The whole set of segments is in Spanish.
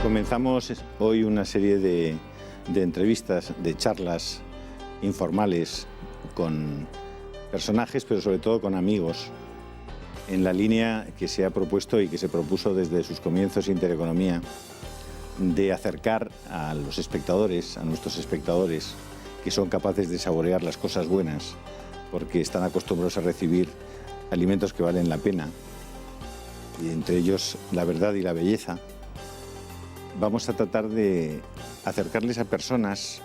Comenzamos hoy una serie de entrevistas, de charlas informales con personajes, pero sobre todo con amigos, en la línea que se ha propuesto y que se propuso desde sus comienzos Intereconomía, de acercar a los espectadores, a nuestros espectadores, que son capaces de saborear las cosas buenas, porque están acostumbrados a recibir alimentos que valen la pena, y entre ellos la verdad y la belleza. Vamos a tratar de acercarles a personas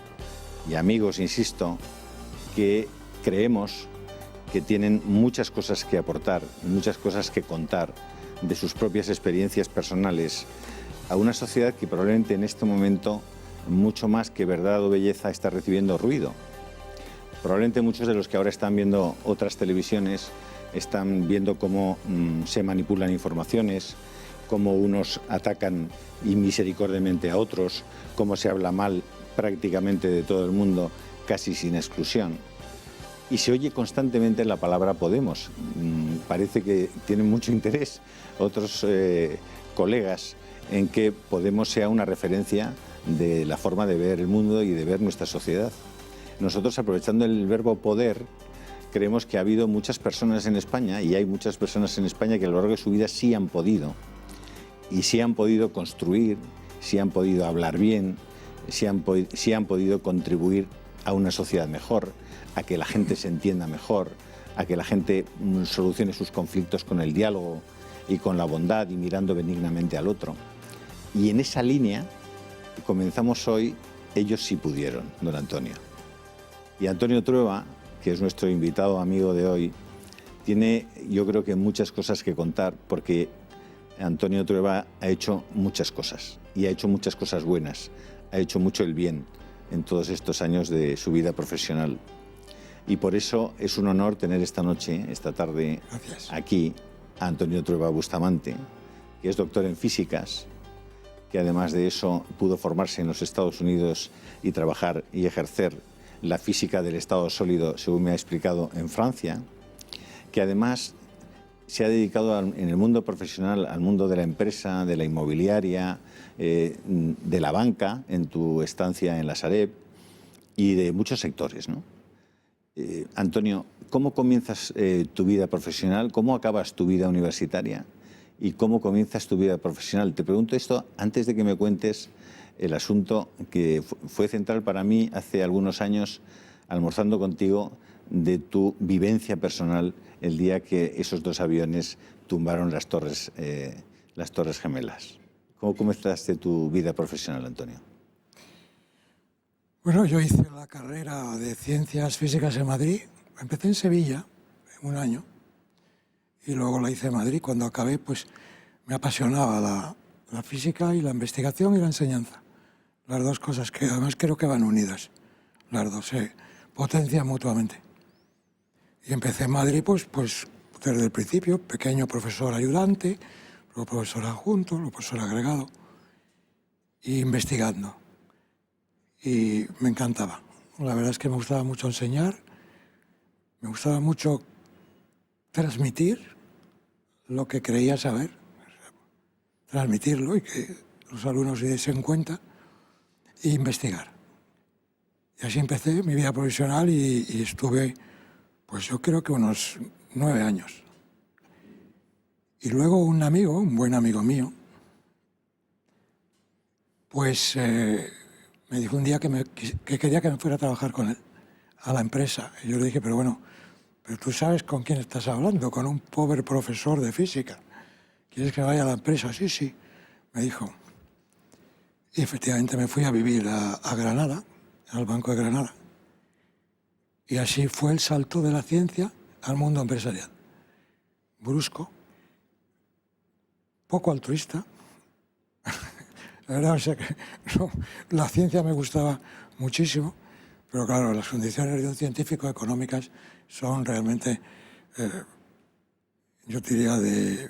y amigos, insisto, que creemos que tienen muchas cosas que aportar, muchas cosas que contar de sus propias experiencias personales a una sociedad que probablemente en este momento, mucho más que verdad o belleza, está recibiendo ruido. Probablemente muchos de los que ahora están viendo otras televisiones están viendo cómo se manipulan informaciones, cómo unos atacan inmisericordiamente a otros, cómo se habla mal prácticamente de todo el mundo, casi sin exclusión. Y se oye constantemente la palabra Podemos. Parece que tienen mucho interés otros colegas en que Podemos sea una referencia de la forma de ver el mundo y de ver nuestra sociedad. Nosotros, aprovechando el verbo poder, creemos que ha habido muchas personas en España, y hay muchas personas en España que a lo largo de su vida sí han podido. Y sí han podido construir, sí han podido hablar bien, sí han podido contribuir a una sociedad mejor, a que la gente se entienda mejor, a que la gente solucione sus conflictos con el diálogo y con la bondad y mirando benignamente al otro. Y en esa línea comenzamos hoy Ellos sí pudieron, don Antonio. Y Antonio Trueba, que es nuestro invitado amigo de hoy, tiene, yo creo que muchas cosas que contar, porque Antonio Trueba ha hecho muchas cosas, y ha hecho muchas cosas buenas, ha hecho mucho el bien en todos estos años de su vida profesional. Y por eso es un honor tener esta noche, esta tarde, aquí a Antonio Trueba Bustamante, que es doctor en físicas, que además de eso pudo formarse en los Estados Unidos y trabajar y ejercer la física del estado sólido, según me ha explicado, en Francia, que además se ha dedicado en el mundo profesional al mundo de la empresa, de la inmobiliaria, de la banca, en tu estancia en la Sareb, y de muchos sectores, ¿no? Antonio, ¿cómo comienzas tu vida profesional? ¿Cómo acabas tu vida universitaria? ¿Y cómo comienzas tu vida profesional? Te pregunto esto antes de que me cuentes el asunto que fue central para mí hace algunos años, almorzando contigo, de tu vivencia personal el día que esos dos aviones tumbaron las torres gemelas. ¿Cómo comenzaste tu vida profesional, Antonio? Bueno, yo hice la carrera de Ciencias Físicas en Madrid. Empecé en Sevilla, un año, y luego la hice en Madrid. Cuando acabé, pues me apasionaba la física y la investigación y la enseñanza. Las dos cosas que además creo que van unidas. Las dos se potencian mutuamente. Y empecé en Madrid, pues desde el principio, pequeño profesor ayudante, luego profesor adjunto, luego profesor agregado, y investigando. Y me encantaba. La verdad es que me gustaba mucho enseñar, me gustaba mucho transmitir lo que creía saber, transmitirlo y que los alumnos se diesen cuenta, e investigar. Y así empecé mi vida profesional y estuve, pues yo creo que unos 9 años. Y luego un amigo, un buen amigo mío, pues me dijo un día que quería que me fuera a trabajar con él, a la empresa. Y yo le dije, pero bueno, pero tú sabes con quién estás hablando, con un pobre profesor de física. ¿Quieres que vaya a la empresa? Sí, sí, me dijo. Y efectivamente me fui a vivir a Granada, al Banco de Granada. Y así fue el salto de la ciencia al mundo empresarial. Brusco, poco altruista. La verdad, o sea que no, la ciencia me gustaba muchísimo, pero claro, las condiciones de un científico económicas son realmente, yo diría, de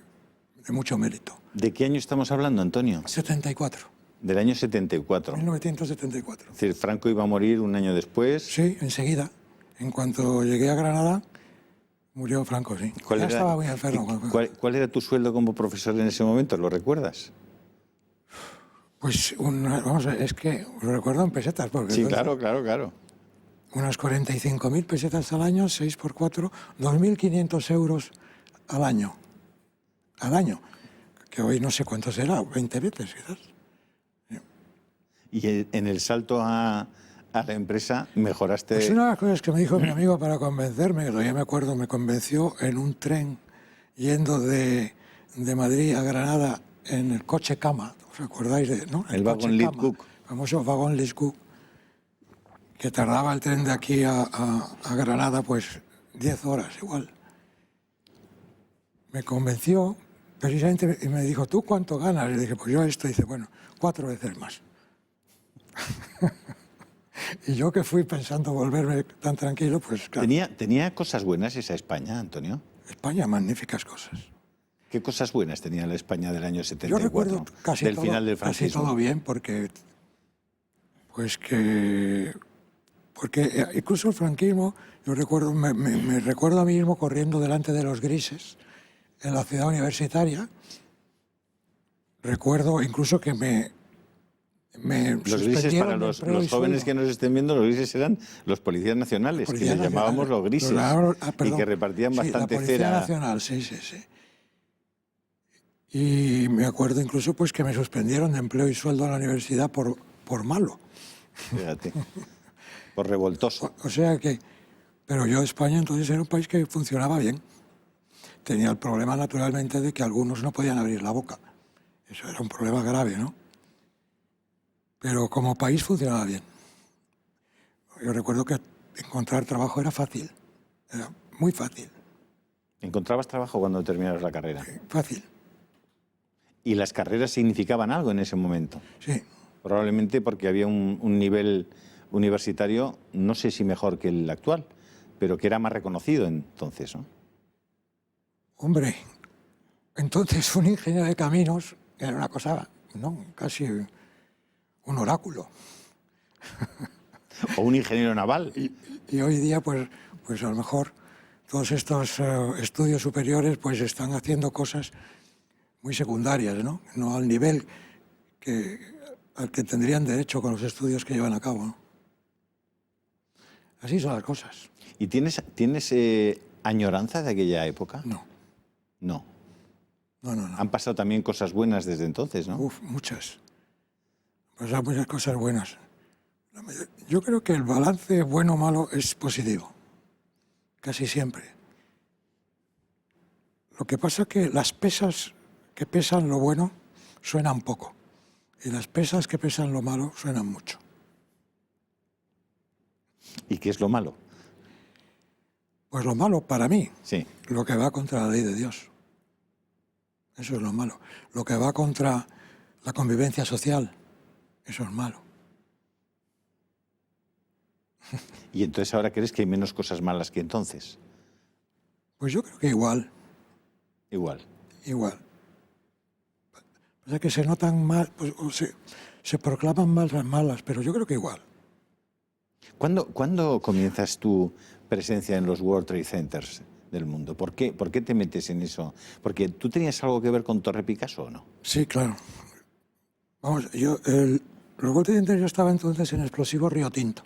mucho mérito. ¿De qué año estamos hablando, Antonio? 74. Del año 74. 1974. Es decir, Franco iba a morir un año después. Sí, enseguida. En cuanto llegué a Granada, murió Franco, sí. Ya estaba muy enfermo. ¿Cuál era tu sueldo como profesor en ese momento? ¿Lo recuerdas? Pues, vamos a ver, es que lo recuerdo en pesetas. Porque Sí, entonces, claro. unas 45.000 pesetas al año, 6 por 4, 2.500 euros al año. Al año. Que hoy no sé cuánto será, 20 veces quizás. Y en el salto a la empresa mejoraste... Pues una de las cosas que me dijo mi amigo para convencerme, que todavía me acuerdo, me convenció en un tren yendo de Madrid a Granada en el coche cama. ¿Os acordáis de, no? El vagón Lead Cook. El famoso vagón Lead Cook, que tardaba el tren de aquí a Granada pues 10 horas igual. Me convenció precisamente y me dijo, ¿tú cuánto ganas? Y le dije, pues yo esto. Y dice, bueno, 4 veces más. Y yo que fui pensando volverme tan tranquilo, pues claro. ¿Tenía cosas buenas esa España, Antonio? España, magníficas cosas. ¿Qué cosas buenas tenía la España del año 74? Yo recuerdo casi del todo, final del franquismo. casi todo bien, porque incluso el franquismo, yo recuerdo, me recuerdo a mí mismo corriendo delante de los grises en la ciudad universitaria. Recuerdo incluso que me los grises, para los jóvenes que nos estén viendo, los grises eran los policías nacionales, que les llamábamos los grises, y que repartían bastante cera. La Policía Nacional, sí. Y me acuerdo incluso pues que me suspendieron de empleo y sueldo en la universidad por malo. Fíjate, por revoltoso. O sea que, pero yo España entonces era un país que funcionaba bien. Tenía el problema naturalmente de que algunos no podían abrir la boca. Eso era un problema grave, ¿no? Pero como país funcionaba bien. Yo recuerdo que encontrar trabajo era fácil, era muy fácil. ¿Encontrabas trabajo cuando terminabas la carrera? Fácil. ¿Y las carreras significaban algo en ese momento? Sí. Probablemente porque había un nivel universitario, no sé si mejor que el actual, pero que era más reconocido entonces, ¿no? Hombre, entonces un ingeniero de caminos era una cosa, ¿no? Casi un oráculo. O un ingeniero naval. Y hoy día, pues a lo mejor todos estos estudios superiores pues están haciendo cosas muy secundarias, ¿no? No al nivel al que tendrían derecho con los estudios que llevan a cabo, ¿no? Así son las cosas. ¿Y tienes añoranza de aquella época? No. No. No. Han pasado también cosas buenas desde entonces, ¿no? Uf, muchas. Han pasado muchas cosas buenas. Yo creo que el balance bueno o malo es positivo. Casi siempre. Lo que pasa es que las pesas que pesan lo bueno suenan poco. Y las pesas que pesan lo malo suenan mucho. ¿Y qué es lo malo? Pues lo malo, para mí, sí, lo que va contra la ley de Dios. Eso es lo malo. Lo que va contra la convivencia social, eso es malo. ¿Y entonces ahora crees que hay menos cosas malas que entonces? Pues yo creo que igual. Igual. O sea que se notan mal, pues, se proclaman malas, pero yo creo que igual. ¿Cuándo comienzas tu presencia en los World Trade Centers del mundo? ¿Por qué te metes en eso? ¿Porque tú tenías algo que ver con Torre Picasso o no? Sí, claro. Vamos, los World Trade Centers, yo estaba entonces en Explosivo Río Tinto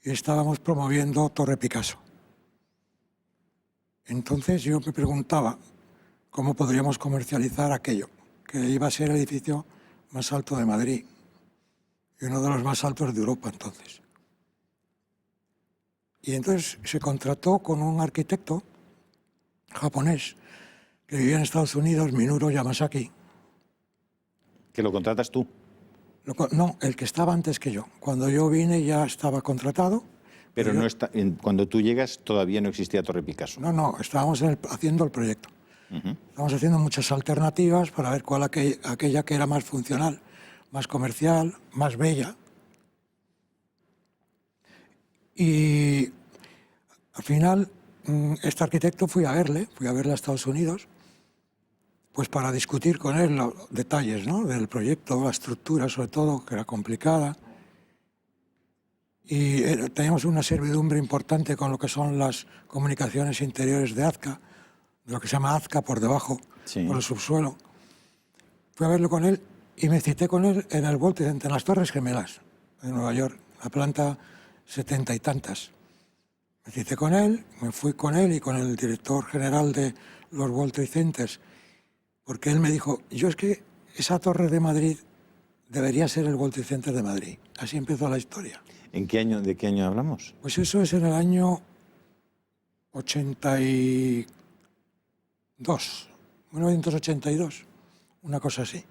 y estábamos promoviendo Torre Picasso. Entonces yo me preguntaba cómo podríamos comercializar aquello, que iba a ser el edificio más alto de Madrid y uno de los más altos de Europa entonces. Y entonces se contrató con un arquitecto japonés que vivía en Estados Unidos, Minoru Yamasaki. ¿Que lo contratas tú? No, el que estaba antes que yo. Cuando yo vine ya estaba contratado. Pero no cuando tú llegas todavía no existía Torre Picasso. No, estábamos haciendo el proyecto. Estábamos haciendo muchas alternativas para ver cuál aquella que era más funcional, más comercial, más bella. Y al final, este arquitecto fui a verle a Estados Unidos, pues para discutir con él los detalles, ¿no?, del proyecto, la estructura sobre todo, que era complicada. Y teníamos una servidumbre importante con lo que son las comunicaciones interiores de Azca, de lo que se llama Azca por debajo, sí, por el subsuelo. Fui a verlo con él y me cité con él en el World Trade Center, en las Torres Gemelas de Nueva York, la planta 70 y tantas. Me cité con él, me fui con él y con el director general de los World Trade Centers, porque él me dijo, yo es que esa torre de Madrid debería ser el World Trade Center de Madrid. Así empezó la historia. ¿En qué año, de qué año hablamos? Pues eso es en el año 82, 1982, una cosa así.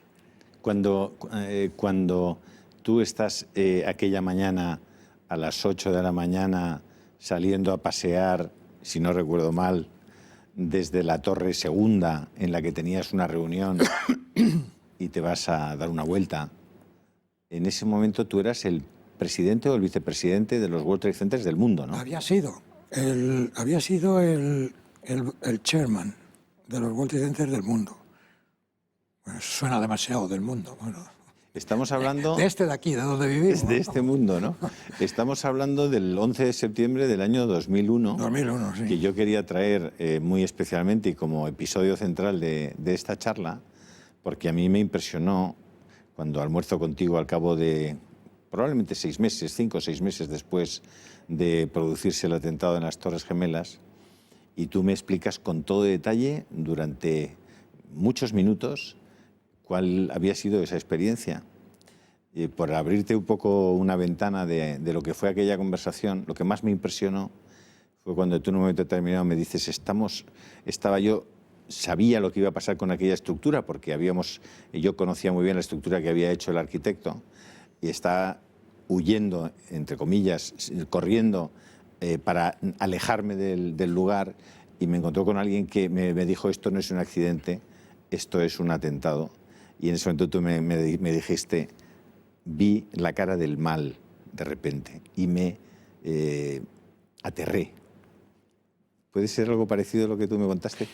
Cuando tú estás aquella mañana a las 8 de la mañana saliendo a pasear, si no recuerdo mal, desde la Torre Segunda, en la que tenías una reunión y te vas a dar una vuelta, en ese momento tú eras el presidente o el vicepresidente de los World Trade Centers del mundo, ¿no? Había sido el chairman de los World Trade Centers del mundo. Bueno, suena demasiado del mundo. Bueno, estamos hablando... de este de aquí, de donde vivimos. De este mundo, ¿no? Estamos hablando del 11 de septiembre del año 2001. 2001, sí. Que yo quería traer muy especialmente y como episodio central de esta charla, porque a mí me impresionó cuando almuerzo contigo al cabo de probablemente 6 meses, 5 o 6 meses después de producirse el atentado en las Torres Gemelas, y tú me explicas con todo detalle durante muchos minutos cuál había sido esa experiencia. Y por abrirte un poco una ventana de lo que fue aquella conversación, lo que más me impresionó fue cuando tú en un momento determinado me dices, sabía lo que iba a pasar con aquella estructura, porque yo conocía muy bien la estructura que había hecho el arquitecto, y estaba huyendo, entre comillas, corriendo para alejarme del lugar, y me encontró con alguien que me dijo, esto no es un accidente, esto es un atentado. Y en ese momento tú me dijiste, vi la cara del mal de repente y me aterré. ¿Puede ser algo parecido a lo que tú me contaste?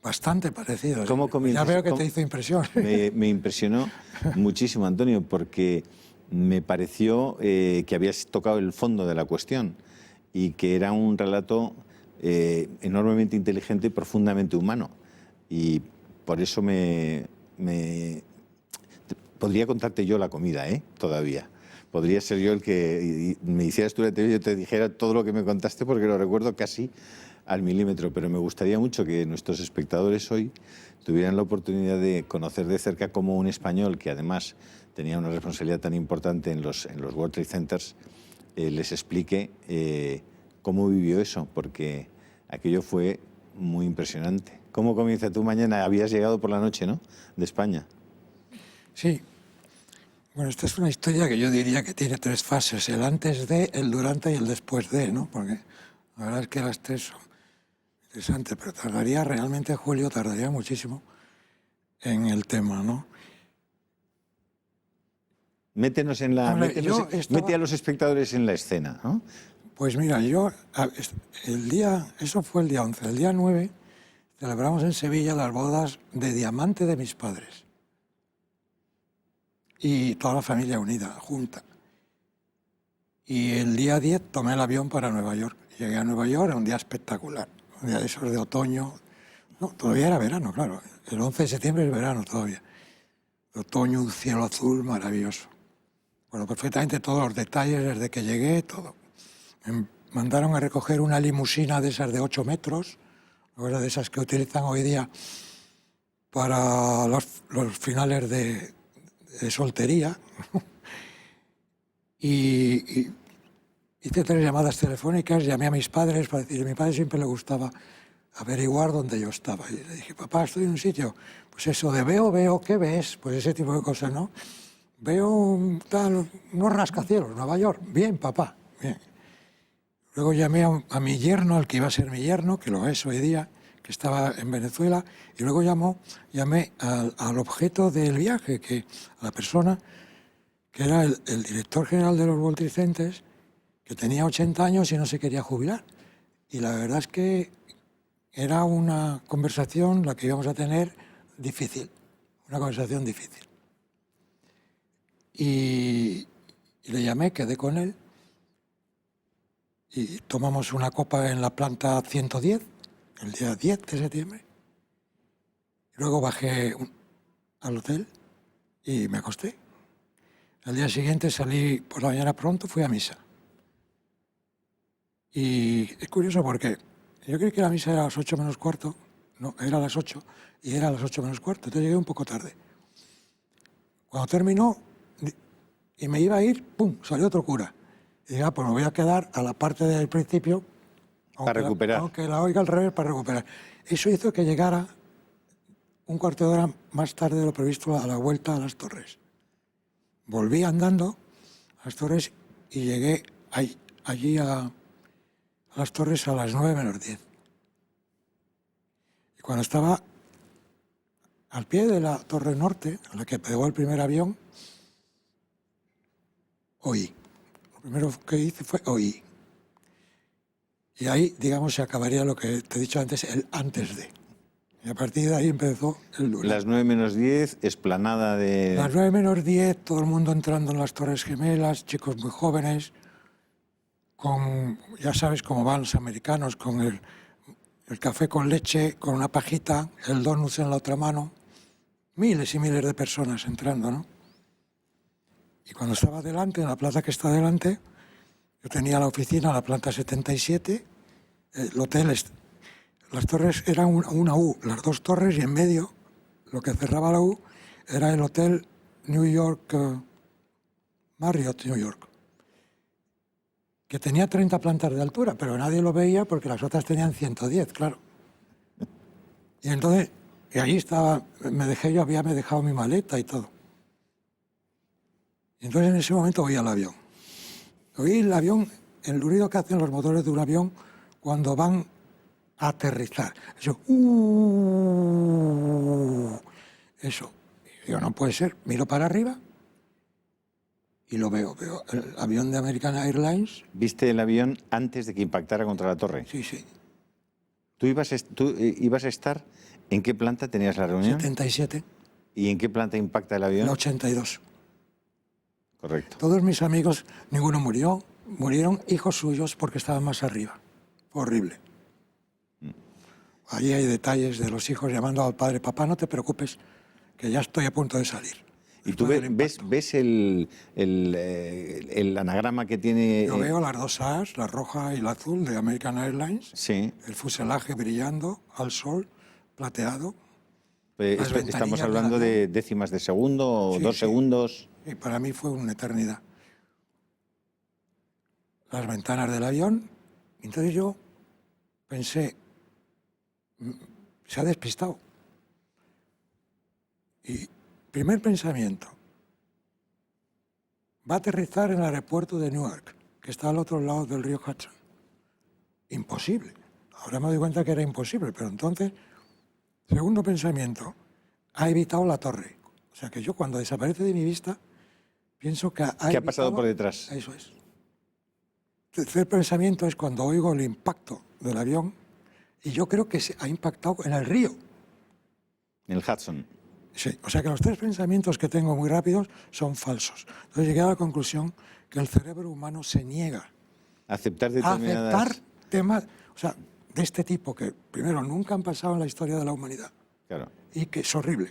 Bastante parecido. ¿Cómo comienzas? Ya veo que te hizo impresión. Me impresionó muchísimo, Antonio, porque me pareció que habías tocado el fondo de la cuestión y que era un relato enormemente inteligente y profundamente humano. Y por eso podría contarte yo la comida, todavía. Podría ser yo el que me hicieras tú la entrevista y yo te dijera todo lo que me contaste, porque lo recuerdo casi al milímetro, pero me gustaría mucho que nuestros espectadores hoy tuvieran la oportunidad de conocer de cerca cómo un español, que además tenía una responsabilidad tan importante en los World Trade Centers, les explique cómo vivió eso, porque aquello fue muy impresionante. ¿Cómo comienza tu mañana? Habías llegado por la noche, ¿no?, de España. Sí. Bueno, esta es una historia que yo diría que tiene 3 fases, el antes de, el durante y el después de, ¿no? Porque la verdad es que las 3 son interesantes, pero realmente Julio tardaría muchísimo en el tema, ¿no? Mete a los espectadores en la escena, ¿no? Pues mira, eso fue el día 11, el día 9 celebramos en Sevilla las bodas de diamante de mis padres. Y toda la familia unida, junta. Y el día 10 tomé el avión para Nueva York. Llegué a Nueva York, era un día espectacular, un día de esos de otoño. No, todavía era verano, claro. El 11 de septiembre es verano todavía. De otoño, un cielo azul maravilloso. Bueno, perfectamente todos los detalles desde que llegué, todo. Me mandaron a recoger una limusina de esas de 8 metros, de esas que utilizan hoy día para los finales de soltería. Y hice 3 llamadas telefónicas, llamé a mis padres para decir, a mi padre siempre le gustaba averiguar dónde yo estaba. Y le dije, papá, estoy en un sitio. Pues eso de veo, ¿qué ves? Pues ese tipo de cosas, ¿no? Veo unos rascacielos, Nueva York. Bien, papá, bien. Luego llamé a mi yerno, al que iba a ser mi yerno, que lo es hoy día, que estaba en Venezuela, y luego llamé al objeto del viaje, a la persona que era el director general de los World Trade Centers, que tenía 80 años y no se quería jubilar. Y la verdad es que era una conversación, la que íbamos a tener, difícil, una conversación difícil. Y le llamé, quedé con él, y tomamos una copa en la planta 110, el día 10 de septiembre. Y luego bajé al hotel y me acosté. Al día siguiente salí por la mañana pronto, fui a misa. Y es curioso porque yo creí que la misa era a las 8 menos cuarto, no, era a las 8 y era a las 8 menos cuarto, entonces llegué un poco tarde. Cuando terminó y me iba a ir, ¡pum!, salió otro cura. Y dije, pues me voy a quedar a la parte del principio, para recuperar. Aunque la oiga al revés, para recuperar. Eso hizo que llegara un cuarto de hora más tarde de lo previsto a la vuelta a las Torres. Volví andando a las Torres y llegué allí a las Torres a las 9 menos 10. Y cuando estaba al pie de la Torre Norte, a la que pegó el primer avión, oí. Lo primero que hice fue oí. Y ahí, digamos, se acabaría lo que te he dicho antes, el antes de. Y a partir de ahí empezó el duro. Las 9 menos 10, explanada de... Las 9 menos 10, todo el mundo entrando en las Torres Gemelas, chicos muy jóvenes, con, ya sabes cómo van los americanos, con el café con leche, con una pajita, el donut en la otra mano. Miles y miles de personas entrando, ¿no? Y cuando estaba delante, en la plaza que está delante, yo tenía la oficina, la planta 77, el hotel, las torres eran una U, las dos torres, y en medio, lo que cerraba la U, era el hotel New York, Marriott New York, que tenía 30 plantas de altura, pero nadie lo veía porque las otras tenían 110, claro. Y entonces, y ahí estaba, me había dejado mi maleta y todo. Y entonces en ese momento oí el avión. Oí el avión, el ruido que hacen los motores de un avión cuando van a aterrizar. Eso, eso. Y digo, no puede ser. Miro para arriba y lo veo. Veo el avión de American Airlines. ¿Viste el avión antes de que impactara contra la torre? Sí, sí. ¿Tú ibas a estar? ¿En qué planta tenías la reunión? 77. ¿Y en qué planta impacta el avión? La 82. Correcto. Todos mis amigos, ninguno murió. Murieron hijos suyos porque estaban más arriba. Horrible. Allí hay detalles de los hijos llamando al padre, papá, no te preocupes, que ya estoy a punto de salir. ¿Y tú ves el anagrama que tiene...? Yo veo las dos A's, la roja y la azul de American Airlines. Sí. El fuselaje brillando al sol, plateado. Estamos hablando de décimas de segundo o Sí, 2 segundos. Y para mí fue una eternidad. Las ventanas del avión. Entonces yo pensé, se ha despistado. Y primer pensamiento, va a aterrizar en el aeropuerto de Newark, que está al otro lado del río Hudson. Imposible. Ahora me doy cuenta que era imposible, pero entonces, segundo pensamiento, ha evitado la torre. O sea que yo cuando desaparece de mi vista, pienso que ¿Qué ha pasado por detrás? Eso es. Tercer pensamiento es cuando oigo el impacto del avión y yo creo que se ha impactado en el río. En el Hudson. Sí, o sea que los tres pensamientos que tengo muy rápidos son falsos. Entonces llegué a la conclusión que el cerebro humano se niega Aceptar a determinadas... aceptar temas, o sea, de este tipo que primero nunca han pasado en la historia de la humanidad. Claro. Y que es horrible.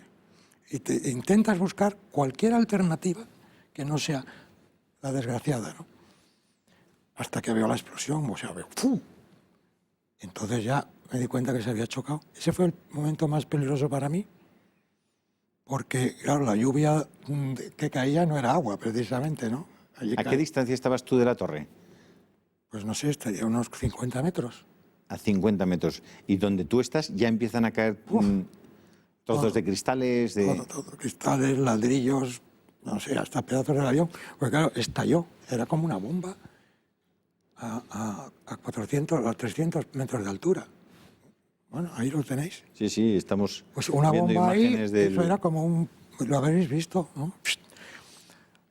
Y te intentas buscar cualquier alternativa que no sea la desgraciada, ¿no? Hasta que veo la explosión, o sea, veo ¡fu! Entonces ya me di cuenta que se había chocado. Ese fue el momento más peligroso para mí, porque, claro, la lluvia que caía no era agua, precisamente, ¿no? ¿A qué distancia estabas tú de la torre? Pues no sé, estaría unos 50 metros. A 50 metros. Y donde tú estás ya empiezan a caer trozos de cristales, de... Todo, cristales, ladrillos, no sé, hasta pedazos del avión. Porque claro, estalló, era como una bomba a 400, a 300 metros de altura. Bueno, ahí lo tenéis. Sí, sí, estamos pues una viendo bomba imágenes ahí, del... eso era como un... Lo habréis visto, ¿no?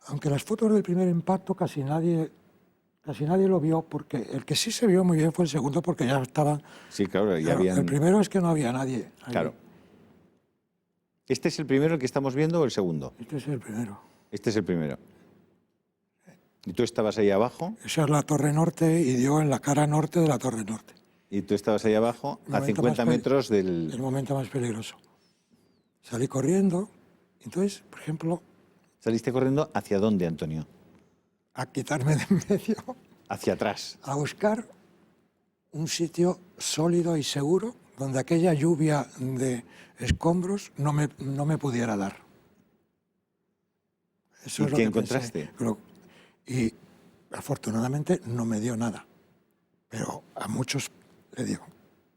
Aunque las fotos del primer impacto casi nadie lo vio, porque el que sí se vio muy bien fue el segundo, porque ya estaba... Sí, claro, ya Claro, habían... el primero es que no había nadie allí. Claro. ¿Este es el primero que estamos viendo o el segundo? Este es el primero. Este es el primero. ¿Y tú estabas ahí abajo? Esa es la Torre Norte y dio en la cara norte de la Torre Norte. Y tú estabas ahí abajo, a 50 metros del... El momento más peligroso. Salí corriendo. Entonces, por ejemplo, ¿Saliste corriendo hacia dónde, Antonio? A quitarme de en medio, Hacia atrás. a buscar un sitio sólido y seguro donde aquella lluvia de escombros no me pudiera dar. Eso ¿Y es lo qué que encontraste? pensé. Y afortunadamente no me dio nada, pero a muchos le dio.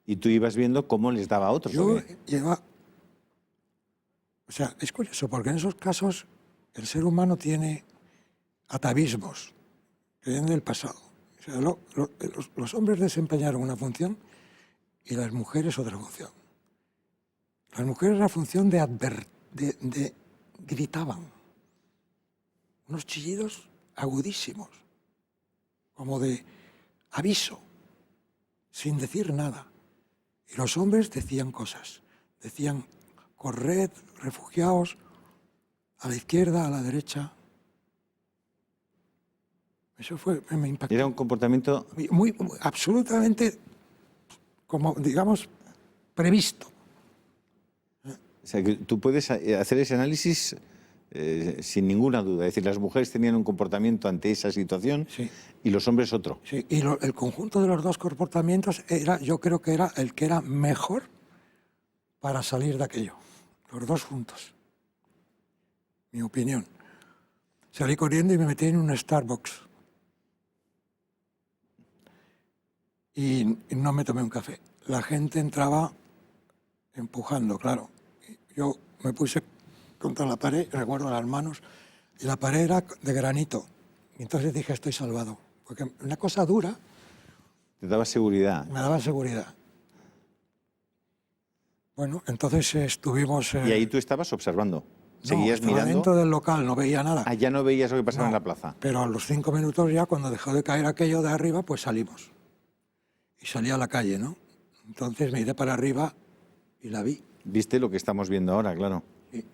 Y tú ibas viendo cómo les daba a otros. ¿O Yo qué? o sea, es curioso, porque en esos casos el ser humano tiene atavismos que vienen del pasado. O sea, los hombres desempeñaron una función y las mujeres otra función. Las mujeres la función de gritaban, unos chillidos agudísimos, como de aviso, sin decir nada. Y los hombres decían cosas, decían, corred, refugiaos, a la izquierda, a la derecha. Eso me impactó. Era un comportamiento... Absolutamente, como digamos, previsto. O sea, que tú puedes hacer ese análisis sin ninguna duda. Es decir, las mujeres tenían un comportamiento ante esa situación Sí. y los hombres otro. Sí, y el conjunto de los dos comportamientos yo creo que era el que era mejor para salir de aquello. Los dos juntos. Mi opinión. Salí corriendo y me metí en un Starbucks. Y no me tomé un café. La gente entraba empujando, claro. Yo me puse contra la pared, recuerdo las manos, y la pared era de granito. Y entonces dije, estoy salvado. Porque una cosa dura Te daba seguridad. me daba seguridad. Bueno, entonces estuvimos... Y ahí tú estabas observando. Seguías estaba mirando. dentro del local, no veía nada. Ah, ya no veías lo que pasaba No, en la plaza. Pero a los 5 minutos ya, cuando dejó de caer aquello de arriba, pues salimos. Y salí a la calle, ¿no? Entonces me iré para arriba y la vi. Viste lo que estamos viendo ahora, claro. Y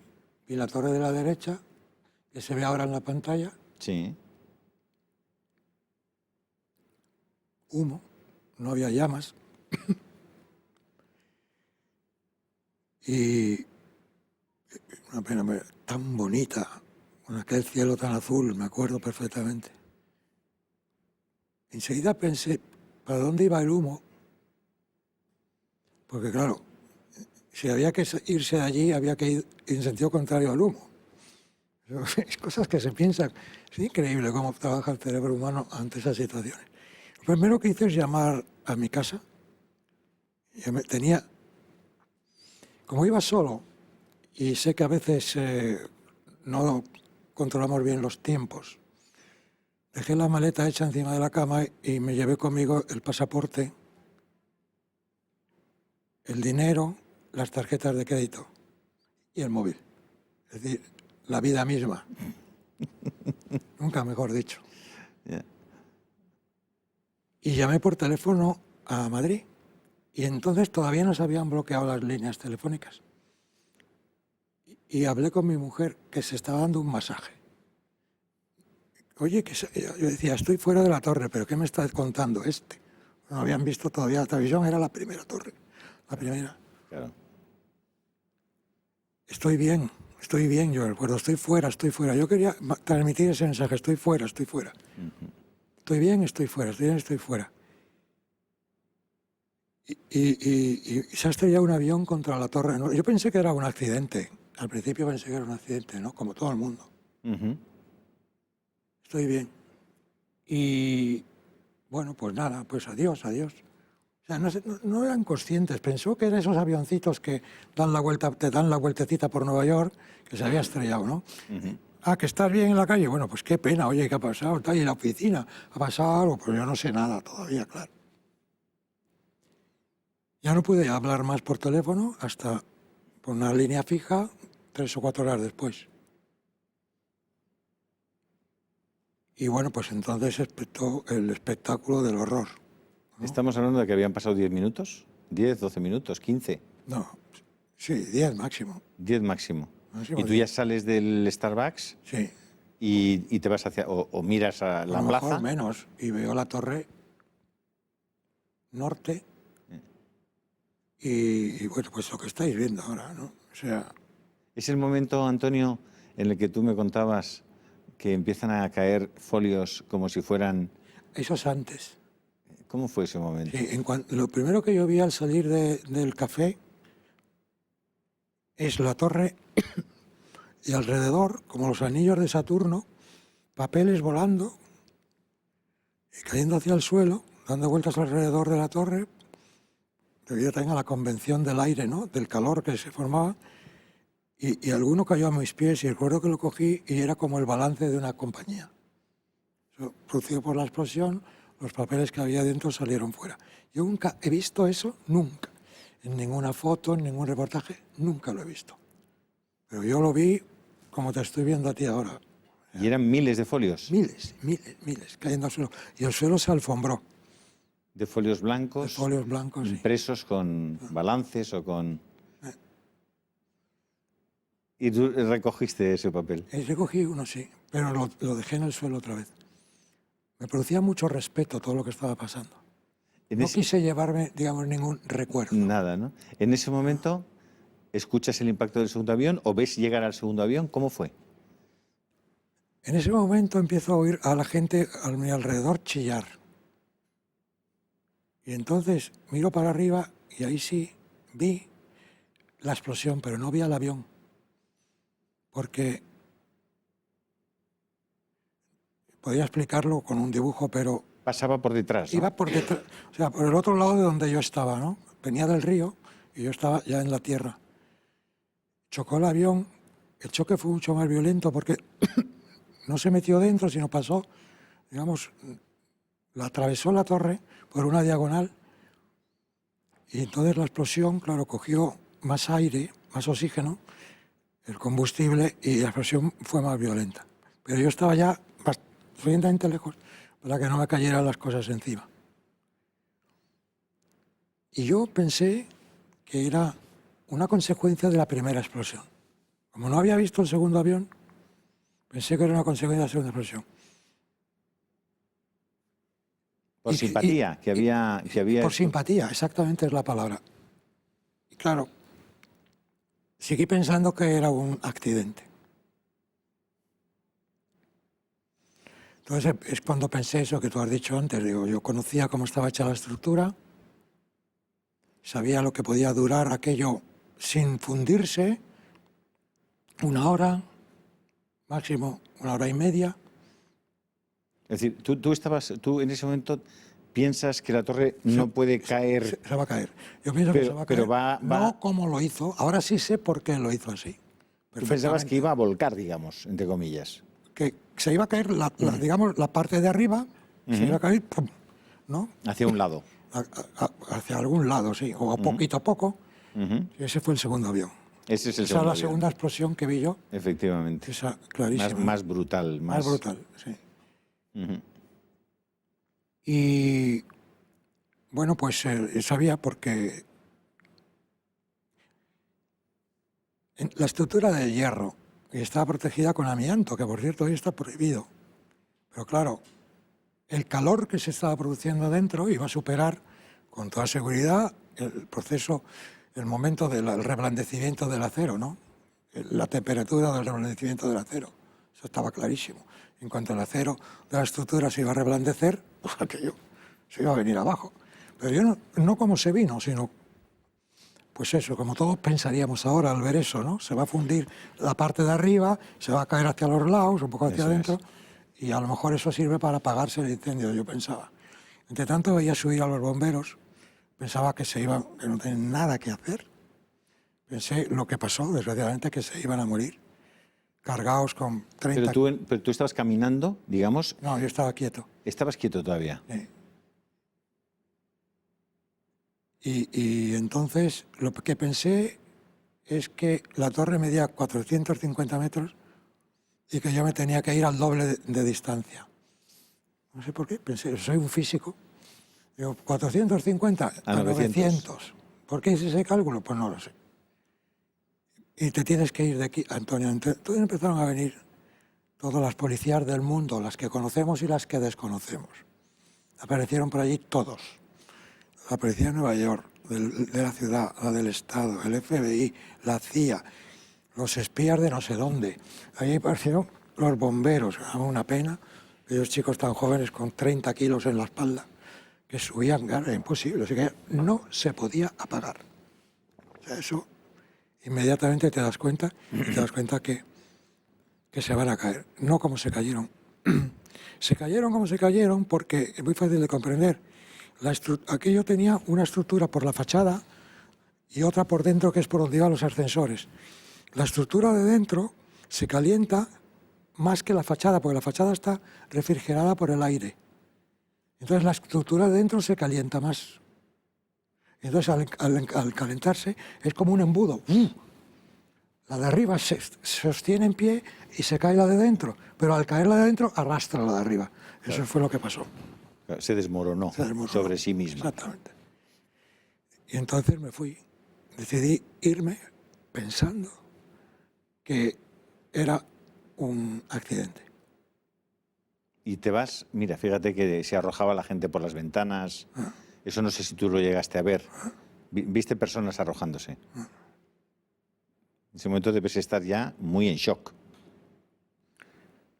vi la torre de la derecha, que se ve ahora en la pantalla, Sí. humo, no había llamas. Y una pena tan bonita, con aquel cielo tan azul, me acuerdo perfectamente. Enseguida pensé, ¿para dónde iba el humo? Porque claro, si había que irse de allí, había que ir en sentido contrario al humo. Es cosas que se piensan. Es increíble cómo trabaja el cerebro humano ante esas situaciones. Lo primero que hice es llamar a mi casa. Como iba solo, y sé que a veces no controlamos bien los tiempos, dejé la maleta hecha encima de la cama y me llevé conmigo el pasaporte, el dinero, las tarjetas de crédito y el móvil. Es decir, la vida misma. Nunca mejor dicho. Yeah. Y llamé por teléfono a Madrid. Y entonces todavía no se habían bloqueado las líneas telefónicas. Y hablé con mi mujer, que se estaba dando un masaje. Oye, yo decía, estoy fuera de la torre, pero ¿qué me estás contando este? No habían visto todavía la televisión, era la primera torre. La primera. Claro. Estoy bien, yo recuerdo, estoy fuera. Yo quería transmitir ese mensaje, estoy fuera. Estoy bien, estoy fuera. Y se ha estrellado un avión contra la torre. ¿No? Yo pensé que era un accidente. Al principio pensé que era un accidente, ¿no? Como todo el mundo. Estoy bien. Y bueno, pues nada, pues adiós. O sea, no eran conscientes. Pensó que eran esos avioncitos que te dan la vueltecita por Nueva York, que se había estrellado, ¿no? Ah, que estás bien en la calle. Bueno, pues qué pena, oye, ¿qué ha pasado? Está ahí en la oficina. ¿Ha pasado algo? Pues yo no sé nada todavía, claro. Ya no pude hablar más por teléfono hasta por una línea fija 3 o 4 horas después. Y bueno, pues entonces empezó el espectáculo del horror, ¿no? Estamos hablando de que habían pasado 10 minutos, 10, 12 minutos, 15. No, sí, 10 máximo. 10 máximo. Máximo Y tú 10. ya sales del Starbucks Sí. y te vas hacia, o miras a la A lo plaza. mejor menos. Y veo la torre norte y bueno, pues lo que estáis viendo ahora, ¿no? O sea, Es el momento, Antonio, en el que tú me contabas que empiezan a caer folios como si fueran... Eso es antes. ¿Cómo fue ese momento? Sí, lo primero que yo vi al salir del café es la torre y alrededor, como los anillos de Saturno, papeles volando y cayendo hacia el suelo, dando vueltas alrededor de la torre, debido también a la convención del aire, ¿no? Del calor que se formaba, y alguno cayó a mis pies y recuerdo que lo cogí y era como el balance de una compañía. Producido por la explosión, los papeles que había dentro salieron fuera. Yo nunca he visto eso, nunca. En ninguna foto, en ningún reportaje, nunca lo he visto. Pero yo lo vi como te estoy viendo a ti ahora. ¿Y eran miles de folios? Miles, cayendo al suelo. Y el suelo se alfombró. ¿De folios blancos? De folios blancos, sí. ¿Impresos con balances o con...? ¿Y tú recogiste ese papel? Recogí uno, sí, pero lo dejé en el suelo otra vez. Me producía mucho respeto todo lo que estaba pasando. No quise llevarme, digamos, ningún recuerdo. Nada, ¿no? En ese momento, ¿escuchas el impacto del segundo avión o ves llegar al segundo avión? ¿Cómo fue? En ese momento empiezo a oír a la gente a mi alrededor chillar. Y entonces miro para arriba y ahí sí vi la explosión, pero no vi al avión. Porque podía explicarlo con un dibujo, pero... Pasaba por detrás, ¿no? Iba por detrás, o sea, por el otro lado de donde yo estaba, ¿no? Venía del río y yo estaba ya en la tierra. Chocó el avión, el choque fue mucho más violento porque no se metió dentro, sino pasó, digamos, atravesó la torre por una diagonal y entonces la explosión, claro, cogió más aire, más oxígeno, el combustible, y la explosión fue más violenta. Pero yo estaba ya suficientemente lejos para que no me cayeran las cosas encima. Y yo pensé que era una consecuencia de la primera explosión. Como no había visto el segundo avión, pensé que era una consecuencia de la segunda explosión. Por simpatía, que había... Por simpatía, exactamente es la palabra. Y claro, seguí pensando que era un accidente. Entonces es cuando pensé eso que tú has dicho antes. Digo, yo conocía cómo estaba hecha la estructura, sabía lo que podía durar aquello sin fundirse, 1 hora, máximo 1 hora y media. Es decir, tú en ese momento piensas que la torre no puede caer... Se va a caer. Yo pienso que se va a caer. Pero no como lo hizo. Ahora sí sé por qué lo hizo así. Tú pensabas que iba a volcar, digamos, entre comillas. Que se iba a caer, digamos, la parte de arriba, se iba a caer, ¡pum!, ¿no? Hacia un lado. Hacia algún lado, sí, o poquito a poco. Y ese fue el segundo avión. Ese es el Esa segundo es la avión. segunda explosión que vi yo. Efectivamente. Esa, clarísima. Más brutal. Más brutal, sí. Y bueno, pues sabía porque la estructura de hierro estaba protegida con amianto, que por cierto hoy está prohibido. Pero claro, el calor que se estaba produciendo dentro iba a superar con toda seguridad el proceso, el momento del reblandecimiento del acero, ¿no? La temperatura del reblandecimiento del acero. Eso estaba clarísimo. En cuanto el acero de la estructura se iba a reblandecer, pues aquello se iba a venir abajo. Pero yo no como se vino, sino, pues eso, como todos pensaríamos ahora al ver eso, ¿no? Se va a fundir la parte de arriba, se va a caer hacia los lados, un poco hacia adentro, y a lo mejor eso sirve para apagarse el incendio, yo pensaba. Entre tanto veía subir a los bomberos, pensaba que no tenían nada que hacer. Pensé lo que pasó, desgraciadamente, que se iban a morir, cargados con 30... Pero tú estabas caminando, digamos... No, yo estaba quieto. ¿Estabas quieto todavía? Sí. Y entonces lo que pensé es que la torre medía 450 metros y que yo me tenía que ir al doble de distancia. No sé por qué, pensé, soy un físico. Digo, 450 a 900. ¿Por qué hice ese cálculo? Pues no lo sé. Y te tienes que ir de aquí, Antonio. Entonces empezaron a venir todas las policías del mundo, las que conocemos y las que desconocemos. Aparecieron por allí todos. La policía de Nueva York, de la ciudad, la del Estado, el FBI, la CIA, los espías de no sé dónde. Ahí aparecieron los bomberos, daba una pena, aquellos chicos tan jóvenes con 30 kilos en la espalda, que subían, claro, era imposible, o sea que no se podía apagar. O sea, eso inmediatamente te das cuenta, y te das cuenta que se van a caer, no como se cayeron. Se cayeron como se cayeron porque es muy fácil de comprender. Aquello tenía una estructura por la fachada y otra por dentro, que es por donde iban los ascensores. La estructura de dentro se calienta más que la fachada, porque la fachada está refrigerada por el aire. Entonces la estructura de dentro se calienta más. Entonces al calentarse es como un embudo. La de arriba se sostiene en pie y se cae la de dentro, pero al caer la de dentro arrastra la de arriba. Eso Claro. fue lo que pasó. Se desmoronó, sobre sí misma. Exactamente. Y entonces me fui. Decidí irme pensando que era un accidente. Y te vas, mira, fíjate que se arrojaba la gente por las ventanas. Eso no sé si tú lo llegaste a ver. Viste personas arrojándose. En ese momento debes estar ya muy en shock.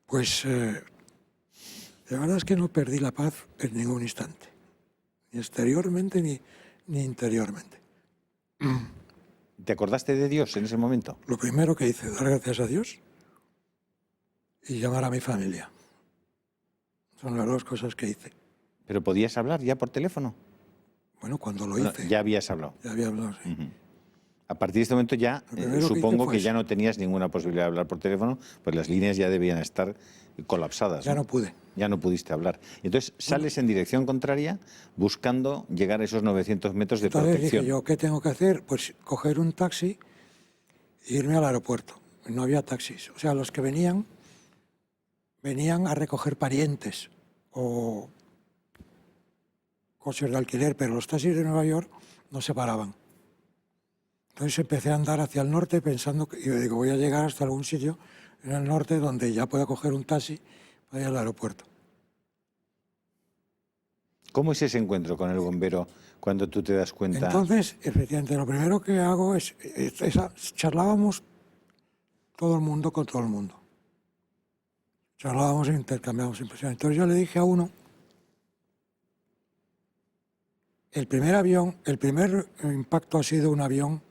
Pues la verdad es que no perdí la paz en ningún instante. Ni exteriormente ni interiormente. ¿Te acordaste de Dios en ese momento? Lo primero que hice, dar gracias a Dios y llamar a mi familia. Son las dos cosas que hice. ¿Pero podías hablar ya por teléfono? Bueno, cuando lo Bueno, hice. ya habías hablado. Ya había hablado, sí. A partir de este momento ya supongo que ya no tenías ninguna posibilidad de hablar por teléfono, pues las líneas ya debían estar colapsadas. Ya no pude. Ya no pudiste hablar. Entonces sales en dirección contraria buscando llegar a esos 900 metros de Entonces protección. dije yo, ¿qué tengo que hacer? Pues coger un taxi e irme al aeropuerto. No había taxis. O sea, los que venían a recoger parientes o coches de alquiler, pero los taxis de Nueva York no se paraban. Entonces empecé a andar hacia el norte pensando que yo digo, voy a llegar hasta algún sitio en el norte donde ya pueda coger un taxi para ir al aeropuerto. ¿Cómo es ese encuentro con el bombero cuando tú te das cuenta? Entonces, efectivamente, lo primero que hago es charlábamos todo el mundo con todo el mundo. Charlábamos e intercambiábamos impresiones. Entonces yo le dije a uno, el primer impacto ha sido un avión,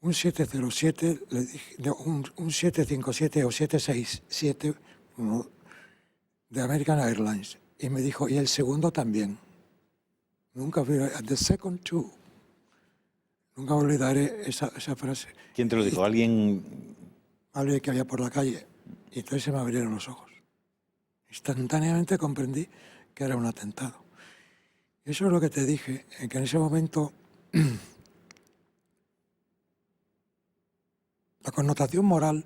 un 707, le dije, un 757 o 767 de American Airlines. Y me dijo, y el segundo también. Nunca olvidaré, the second too. Nunca olvidaré esa frase. ¿Quién te lo dijo? ¿Alguien? Alguien que había por la calle. Y entonces se me abrieron los ojos. Instantáneamente comprendí que era un atentado. Y eso es lo que te dije, en que en ese momento la connotación moral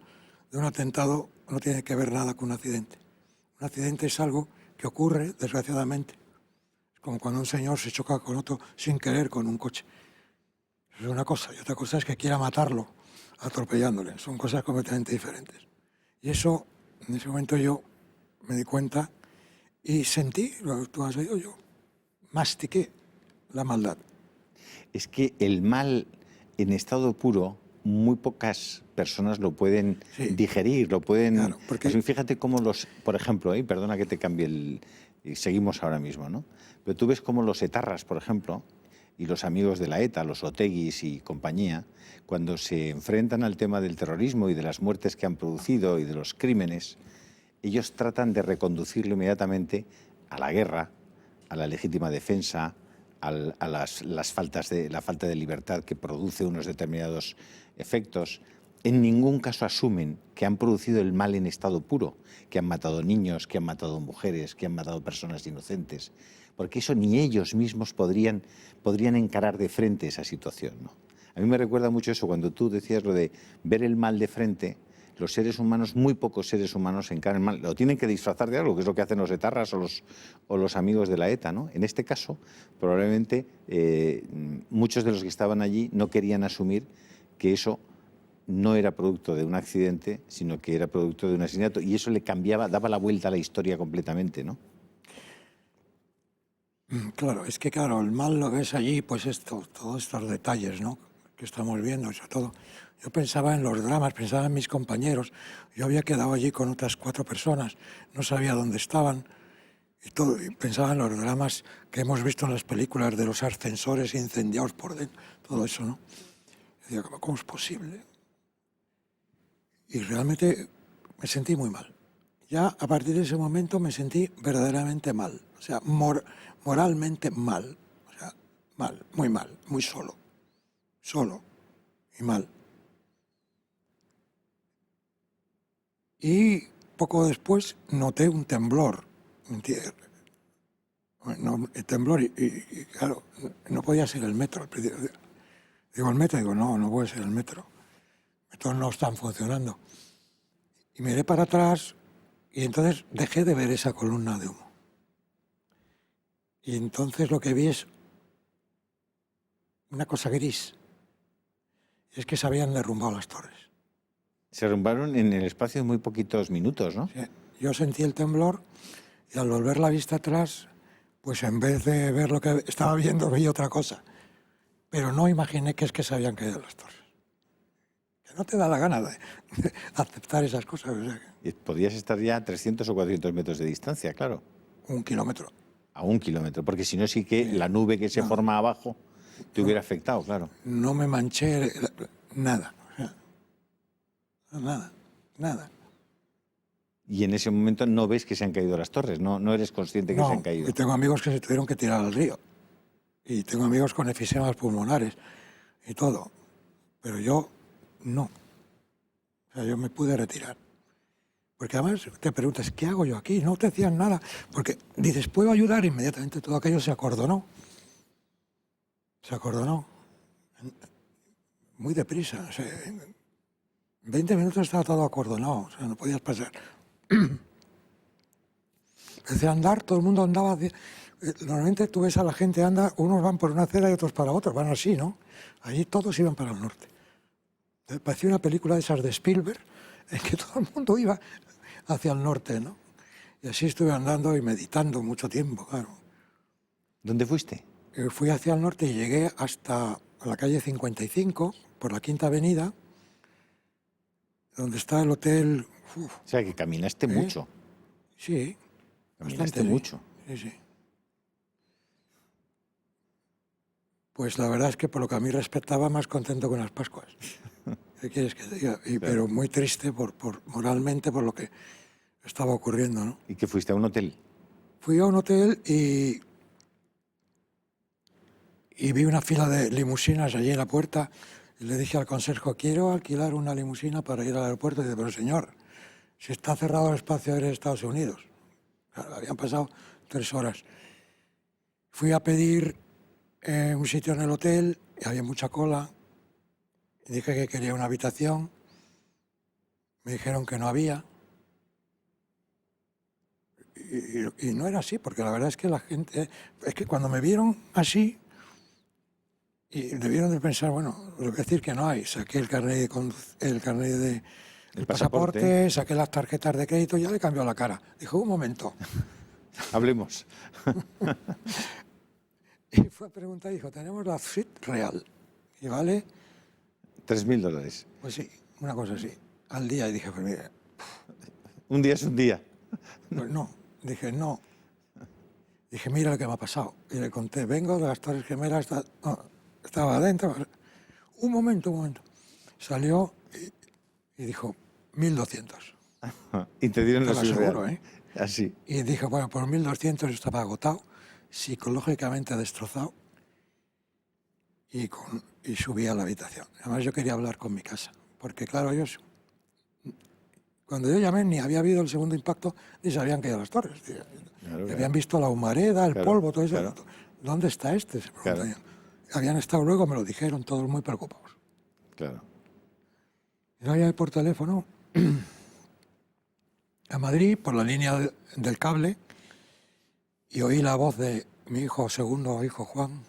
de un atentado no tiene que ver nada con un accidente. Un accidente es algo que ocurre, desgraciadamente. Es como cuando un señor se choca con otro sin querer con un coche. Eso es una cosa, y otra cosa es que quiera matarlo atropellándole. Son cosas completamente diferentes. Y eso, en ese momento yo me di cuenta y sentí, lo que tú has oído yo, mastiqué la maldad. Es que el mal en estado puro, muy pocas personas lo pueden digerir, lo pueden... Claro, porque... Pues fíjate cómo por ejemplo, perdona que te cambie y seguimos ahora mismo, ¿no? Pero tú ves cómo los etarras, por ejemplo, y los amigos de la ETA, los Oteguis y compañía, cuando se enfrentan al tema del terrorismo y de las muertes que han producido y de los crímenes, ellos tratan de reconducirlo inmediatamente a la guerra, a la legítima defensa, a la falta de libertad que produce unos determinados efectos. En ningún caso asumen que han producido el mal en estado puro, que han matado niños, que han matado mujeres, que han matado personas inocentes, porque eso ni ellos mismos podrían encarar de frente esa situación, ¿no? A mí me recuerda mucho eso, cuando tú decías lo de ver el mal de frente. Los seres humanos, muy pocos seres humanos encaran el mal. Lo tienen que disfrazar de algo, que es lo que hacen los etarras o los amigos de la ETA, ¿no? En este caso, probablemente muchos de los que estaban allí no querían asumir que eso no era producto de un accidente, sino que era producto de un asesinato. Y eso le cambiaba, daba la vuelta a la historia completamente, ¿no? Claro, es que claro, el mal lo ves allí, pues todos estos detalles, ¿no? que estamos viendo, sobre todo. Yo pensaba en los dramas, pensaba en mis compañeros. Yo había quedado allí con otras 4 personas, no sabía dónde estaban. Y todo, y pensaba en los dramas que hemos visto en las películas de los ascensores incendiados por dentro, todo eso, ¿no? Y decía, ¿cómo es posible? Y realmente me sentí muy mal. Ya a partir de ese momento me sentí verdaderamente mal, o sea, moralmente mal, o sea, mal, muy solo y mal. Y poco después noté un temblor, el temblor y claro, no podía ser el metro al principio. Digo, el metro, digo, no puede ser el metro. Estos no están funcionando. Y miré para atrás y entonces dejé de ver esa columna de humo. Y entonces lo que vi es una cosa gris. Es que se habían derrumbado las torres. Se derrumbaron en el espacio de muy poquitos minutos, ¿no? Sí. Yo sentí el temblor y al volver la vista atrás, pues en vez de ver lo que estaba viendo, veía otra cosa. Pero no imaginé que es que se habían caído las torres. Que no te da la gana de aceptar esas cosas. O sea, Y podías estar ya a 300 o 400 metros de distancia, claro. 1 kilómetro. A 1 kilómetro, porque si no sí que la nube que se forma abajo te hubiera afectado, claro. No me manché nada. O sea, nada. Y en ese momento no ves que se han caído las torres, no eres consciente que se han caído. Y tengo amigos que se tuvieron que tirar al río. Y tengo amigos con efesemas pulmonares y todo. Pero yo no. O sea, yo me pude retirar. Porque además te preguntas, ¿qué hago yo aquí? No te decían nada. Porque dices, ¿puedo ayudar? Inmediatamente todo aquello se acordonó. Se acordonó. Muy deprisa. O sea, en 20 minutos estaba todo acordonado. O sea, no podías pasar. Empecé a andar, todo el mundo andaba. Normalmente tú ves a la gente anda, unos van por una acera y otros para otra, van así, ¿no? Allí todos iban para el norte. Parecía una película de esas de Spielberg, en que todo el mundo iba hacia el norte, ¿no? Y así estuve andando y meditando mucho tiempo, claro. ¿Dónde fuiste? Fui hacia el norte y llegué hasta la calle 55, por la Quinta Avenida, donde está el hotel. O sea, que caminaste mucho. Sí, Caminaste bastante, mucho. Sí. Pues la verdad es que por lo que a mí respectaba, más contento con las Pascuas. ¿Qué quieres que te diga? Claro. Pero muy triste moralmente por lo que estaba ocurriendo, ¿no? ¿Y que fuiste a un hotel? Fui a un hotel y vi una fila de limusinas allí en la puerta y le dije al conserje, quiero alquilar una limusina para ir al aeropuerto. Y dice, pero señor, si está cerrado el espacio aéreo de Estados Unidos. Claro, habían pasado 3 horas. Fui a pedir un sitio en el hotel y había mucha cola. Y dije que quería una habitación. Me dijeron que no había. Y no era así, porque la verdad es que la gente... Es que cuando me vieron así, y debieron de pensar, bueno, lo que decir que no hay. Saqué el carnet de el pasaporte, saqué las tarjetas de crédito y ya le cambió la cara. Dijo, un momento. Hablemos. Y fue a preguntar y dijo, tenemos la suite real. Y vale... $3.000. Pues sí, una cosa así. Al día. Y dije, pues mire... Un día es un día. Pues no. Dije, no. Dije, mira lo que me ha pasado. Y le conté, vengo de las Torres Gemelas, estaba adentro. Un momento. Salió y dijo, 1.200. Y te dieron Te la lo suite aseguro, real. ¿eh? Así. Y dije, bueno, por 1.200 estaba agotado, psicológicamente destrozado, y subí a la habitación. Además yo quería hablar con mi casa, porque claro, cuando yo llamé ni había habido el segundo impacto, ni se habían caído las torres. Claro. Habían visto la humareda, el polvo, todo eso. Claro. ¿Dónde está este? Se preguntaban. Claro. Habían estado luego, me lo dijeron, todos muy preocupados. Claro. Y yo llamé por teléfono a Madrid, por la línea del cable, y oí la voz de mi segundo hijo Juan.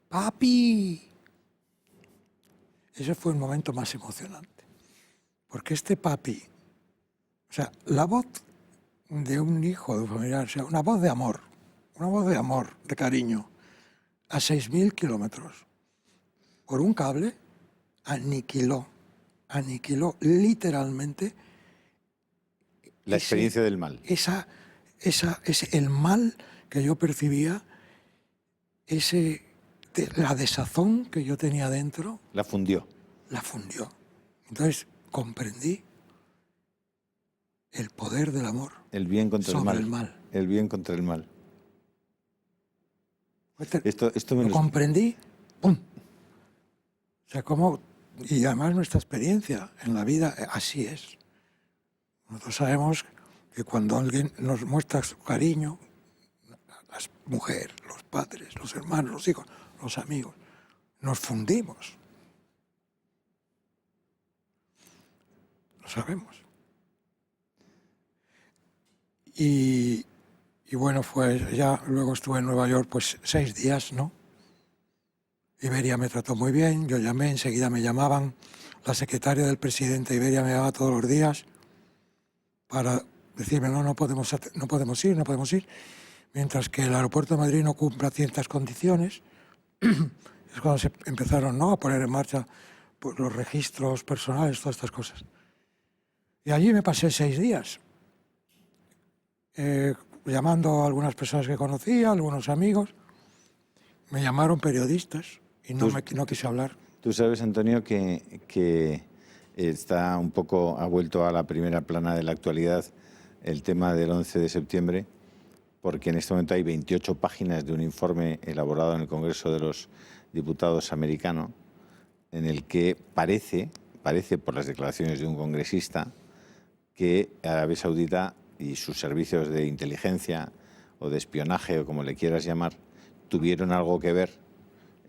¡Papi! Ese fue el momento más emocionante. Porque este papi, o sea, la voz de un hijo, de un familiar, o sea, una voz de amor, de cariño, a 6.000 kilómetros, por un cable, aniquiló literalmente La experiencia del mal. el mal que yo percibía, la desazón que yo tenía dentro. La fundió. La fundió. Entonces comprendí el poder del amor. El bien contra sobre el mal. el mal. El bien contra el mal. Esto me lo comprendí, ¡pum! O sea, y además nuestra experiencia en la vida así es. Nosotros sabemos que cuando alguien nos muestra su cariño, las mujeres, los padres, los hermanos, los hijos, los amigos, nos fundimos. Lo sabemos. Y bueno, pues ya luego estuve en Nueva York pues 6 días, ¿no? Iberia me trató muy bien, yo llamé, enseguida me llamaban, la secretaria del presidente Iberia me llamaba todos los días para decirme no podemos ir, mientras que el aeropuerto de Madrid no cumpla ciertas condiciones. Es cuando se empezaron a poner en marcha pues, los registros personales, todas estas cosas. Y allí me pasé 6 días, llamando a algunas personas que conocía, algunos amigos. Me llamaron periodistas y no quise hablar. Tú sabes, Antonio, que está un poco, ha vuelto a la primera plana de la actualidad el tema del 11 de septiembre, porque en este momento hay 28 páginas de un informe elaborado en el Congreso de los Diputados americano, en el que parece por las declaraciones de un congresista, que Arabia Saudita y sus servicios de inteligencia o de espionaje, o como le quieras llamar, tuvieron algo que ver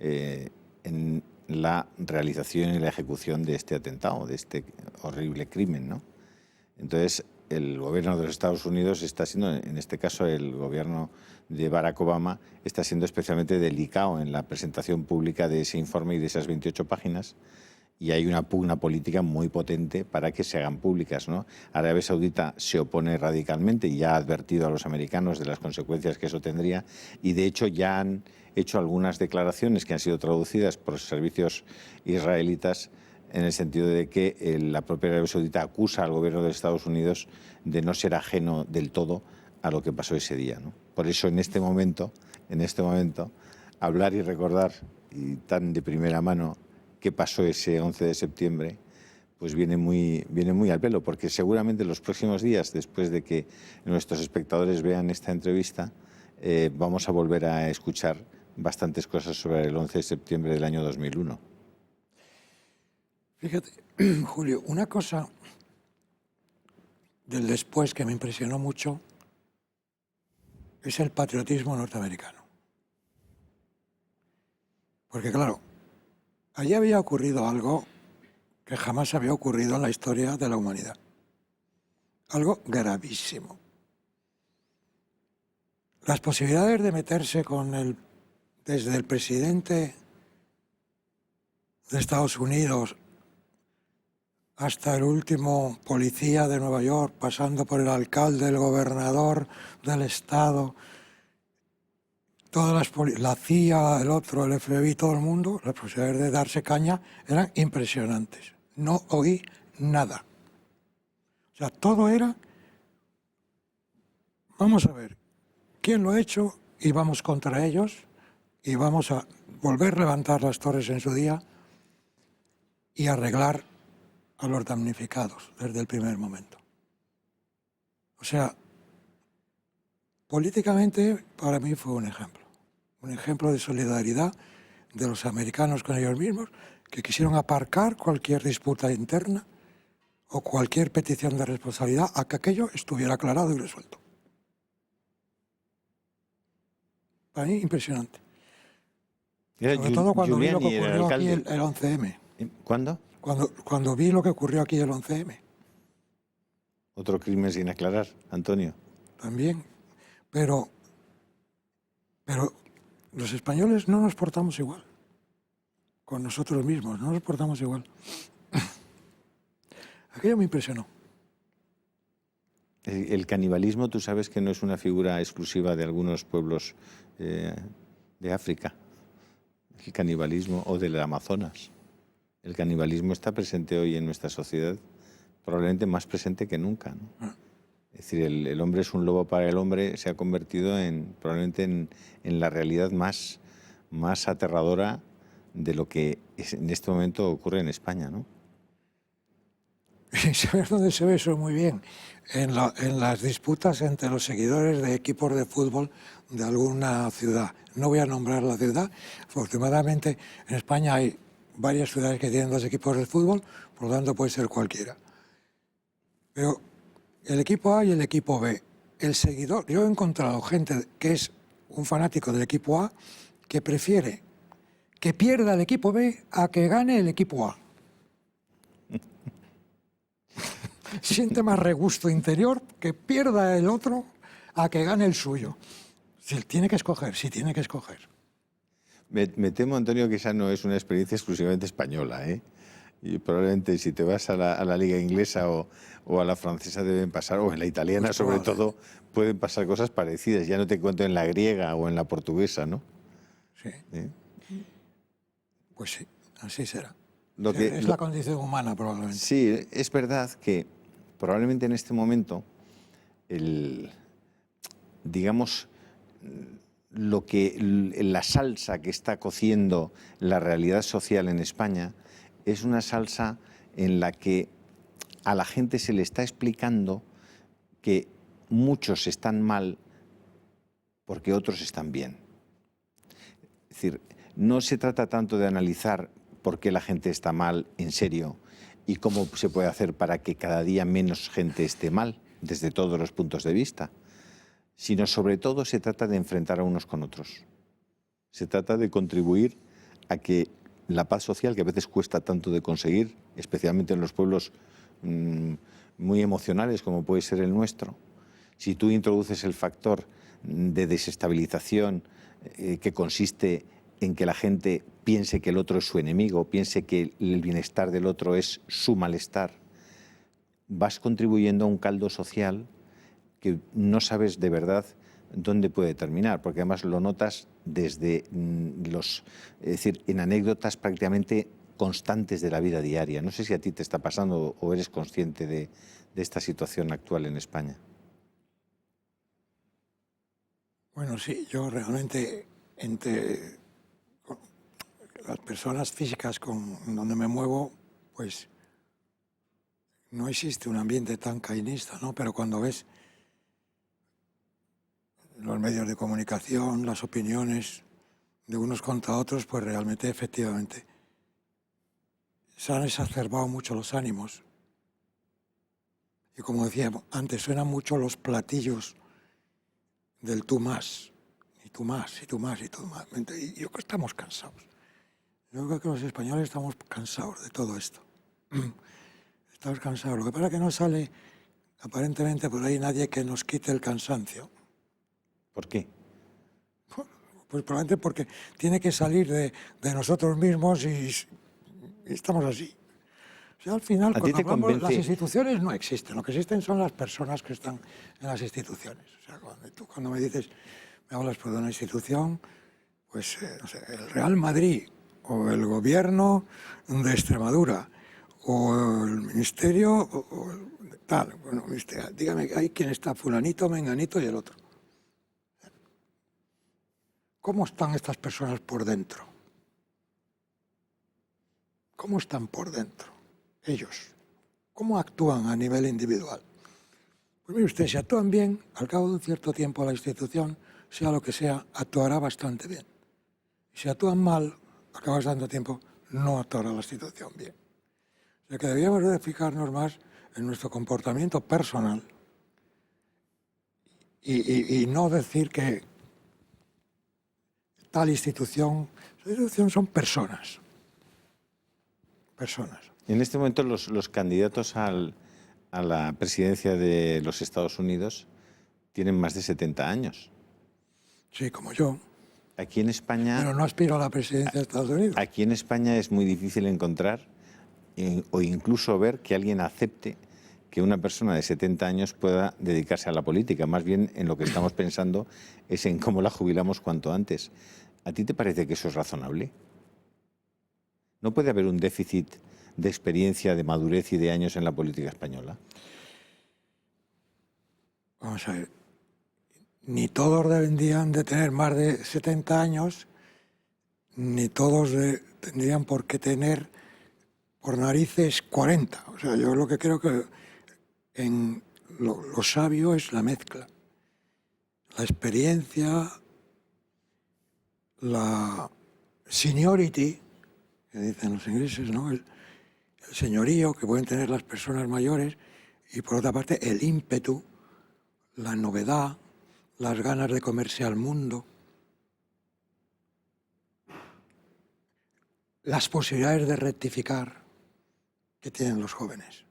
en la realización y la ejecución de este atentado, de este horrible crimen, ¿no? Entonces, el gobierno de los Estados Unidos está siendo, en este caso el gobierno de Barack Obama, está siendo especialmente delicado en la presentación pública de ese informe y de esas 28 páginas, y hay una pugna política muy potente para que se hagan públicas, ¿no? Arabia Saudita se opone radicalmente y ya ha advertido a los americanos de las consecuencias que eso tendría, y de hecho ya han hecho algunas declaraciones que han sido traducidas por los servicios israelitas en el sentido de que la propia Arabia Saudita acusa al gobierno de Estados Unidos de no ser ajeno del todo a lo que pasó ese día, ¿no? Por eso en este momento, hablar y recordar y tan de primera mano qué pasó ese 11 de septiembre, pues viene muy al pelo, porque seguramente en los próximos días, después de que nuestros espectadores vean esta entrevista, vamos a volver a escuchar bastantes cosas sobre el 11 de septiembre del año 2001. Fíjate, Julio, una cosa del después que me impresionó mucho es el patriotismo norteamericano. Porque claro, allí había ocurrido algo que jamás había ocurrido en la historia de la humanidad. Algo gravísimo. Las posibilidades de meterse desde el presidente de Estados Unidos hasta el último policía de Nueva York, pasando por el alcalde, el gobernador del estado, la CIA, el otro, el FBI, todo el mundo, las posibilidades de darse caña eran impresionantes. No oí nada. O sea, todo era, vamos a ver, ¿quién lo ha hecho? Y vamos contra ellos y vamos a volver a levantar las torres en su día y arreglar a los damnificados desde el primer momento. O sea, políticamente para mí fue un ejemplo de solidaridad de los americanos con ellos mismos, que quisieron aparcar cualquier disputa interna o cualquier petición de responsabilidad a que aquello estuviera aclarado y resuelto. Para mí, impresionante. Sobre todo cuando vi lo que ocurrió aquí el 11M. ¿Cuándo? Cuando vi lo que ocurrió aquí el 11M. Otro crimen sin aclarar, Antonio. También. Pero los españoles no nos portamos igual. Con nosotros mismos, no nos portamos igual. Aquello me impresionó. El canibalismo, tú sabes que no es una figura exclusiva de algunos pueblos de África. El canibalismo o del Amazonas. El canibalismo está presente hoy en nuestra sociedad, probablemente más presente que nunca, ¿no? Es decir, el hombre es un lobo para el hombre, se ha convertido probablemente en la realidad más aterradora de lo que en este momento ocurre en España, ¿no? Y ¿sabes dónde se ve eso muy bien? En las disputas entre los seguidores de equipos de fútbol de alguna ciudad. No voy a nombrar la ciudad. Afortunadamente, en España hay varias ciudades que tienen 2 equipos de fútbol, por lo tanto puede ser cualquiera. Pero el equipo A y el equipo B, el seguidor, yo he encontrado gente que es un fanático del equipo A que prefiere que pierda el equipo B a que gane el equipo A. Siente más regusto interior que pierda el otro a que gane el suyo. Si tiene que escoger, sí tiene que escoger. Me temo, Antonio, que esa no es una experiencia exclusivamente española, ¿eh? Y probablemente si te vas a la liga inglesa o a la francesa deben pasar, o en la italiana pues sobre todo, pueden pasar cosas parecidas. Ya no te cuento en la griega o en la portuguesa, ¿no? Sí. ¿Eh? Pues sí, así será. Es la condición humana, probablemente. Sí, es verdad que probablemente en este momento, digamos, la salsa que está cociendo la realidad social en España es una salsa en la que a la gente se le está explicando que muchos están mal porque otros están bien. Es decir, no se trata tanto de analizar por qué la gente está mal en serio y cómo se puede hacer para que cada día menos gente esté mal, desde todos los puntos de vista, sino sobre todo se trata de enfrentar a unos con otros. Se trata de contribuir a que la paz social, que a veces cuesta tanto de conseguir, especialmente en los pueblos muy emocionales como puede ser el nuestro, si tú introduces el factor de desestabilización que consiste en que la gente piense que el otro es su enemigo, piense que el bienestar del otro es su malestar, vas contribuyendo a un caldo social que no sabes de verdad dónde puede terminar, porque además lo notas desde es decir, en anécdotas prácticamente constantes de la vida diaria. No sé si a ti te está pasando o eres consciente de esta situación actual en España. Bueno, sí, yo realmente entre las personas físicas donde me muevo, pues no existe un ambiente tan cainista, ¿no? Pero cuando ves los medios de comunicación, las opiniones de unos contra otros, pues realmente, efectivamente, se han exacerbado mucho los ánimos. Y como decía antes, suenan mucho los platillos del tú más, y tú más, y tú más, y tú más. Y yo creo que estamos cansados. Yo creo que los españoles estamos cansados de todo esto. Estamos cansados. Lo que pasa es que no sale aparentemente por ahí nadie que nos quite el cansancio. ¿Por qué? Pues probablemente porque tiene que salir de nosotros mismos y estamos así. O sea, al final, cuando hablamos, las instituciones no existen. Lo que existen son las personas que están en las instituciones. O sea, cuando me dices, me hablas de una institución, pues no sé, el Real Madrid o el gobierno de Extremadura o el ministerio o tal. Bueno, dígame, hay quien está fulanito, menganito y el otro. ¿Cómo están estas personas por dentro? ¿Cómo están por dentro ellos? ¿Cómo actúan a nivel individual? Pues mire usted, si actúan bien, al cabo de un cierto tiempo la institución, sea lo que sea, actuará bastante bien. Y si actúan mal, al cabo de tanto tiempo, no actuará la institución bien. O sea que deberíamos de fijarnos más en nuestro comportamiento personal y no decir que tal institución son personas. Personas. En este momento los candidatos a la presidencia de los Estados Unidos tienen más de 70 años. Sí, como yo. Aquí en España... Pero no aspiro a la presidencia de Estados Unidos. Aquí en España es muy difícil encontrar o incluso ver que alguien acepte que una persona de 70 años pueda dedicarse a la política. Más bien en lo que estamos pensando es en cómo la jubilamos cuanto antes. ¿A ti te parece que eso es razonable? ¿No puede haber un déficit de experiencia, de madurez y de años en la política española? Vamos a ver, ni todos deberían de tener más de 70 años, ni todos tendrían por qué tener por narices 40. O sea, yo lo que creo que en lo sabio es la mezcla. La experiencia, la seniority, que dicen los ingleses, ¿no? El señorío que pueden tener las personas mayores, y por otra parte el ímpetu, la novedad, las ganas de comerse al mundo, las posibilidades de rectificar que tienen los jóvenes,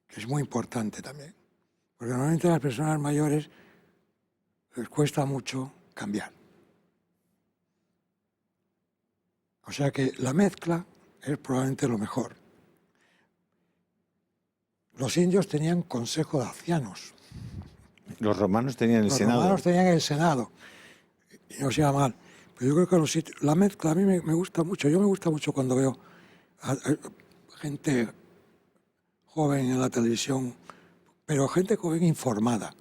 que es muy importante también, porque normalmente a las personas mayores les cuesta mucho cambiar. O sea que la mezcla es probablemente lo mejor. Los indios tenían consejo de ancianos. Los romanos tenían el Senado. Los romanos tenían el Senado, y no se iba mal. Pero yo creo que los sitios, la mezcla a mí me gusta mucho. Yo me gusta mucho cuando veo a gente joven en la televisión, pero gente joven informada,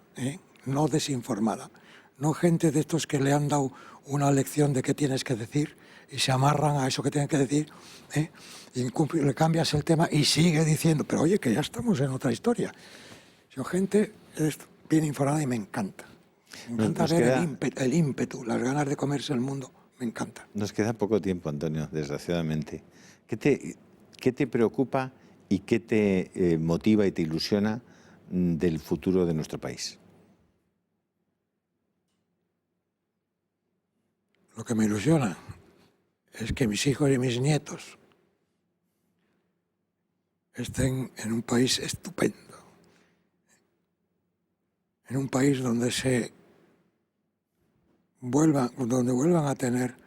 no desinformada. No gente de estos que le han dado una lección de qué tienes que decir y se amarran a eso que tienen que decir, y le cambias el tema y sigue diciendo, pero oye, que ya estamos en otra historia. Son gente bien informada y me encanta. Me encanta ver el ímpetu, las ganas de comerse el mundo, me encanta. Nos queda poco tiempo, Antonio, desgraciadamente. ¿Qué te preocupa y qué te motiva y te ilusiona del futuro de nuestro país? Lo que me ilusiona es que mis hijos y mis nietos estén en un país estupendo, en un país donde vuelvan a tener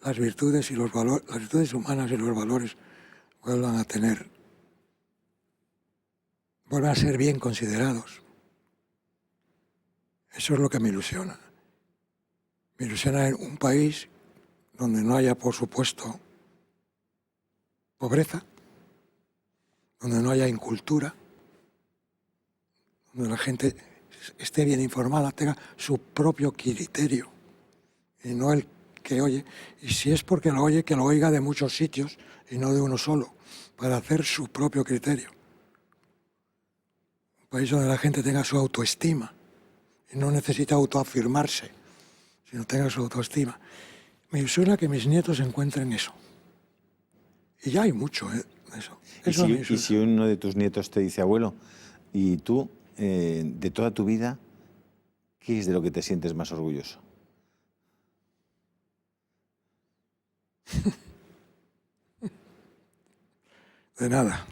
las virtudes y los valores, las virtudes humanas y los valores vuelvan a ser bien considerados. Eso es lo que me ilusiona. Me ilusiona en un país donde no haya, por supuesto, pobreza, donde no haya incultura, donde la gente esté bien informada, tenga su propio criterio y no el que oye. Y si es porque lo oye, que lo oiga de muchos sitios y no de uno solo, para hacer su propio criterio. Un país donde la gente tenga su autoestima y no necesita autoafirmarse, sino tenga su autoestima. Me ilusiona que mis nietos encuentren eso. Y ya hay mucho de eso. ¿Y si uno de tus nietos te dice, abuelo, y tú, de toda tu vida, qué es de lo que te sientes más orgulloso? De nada.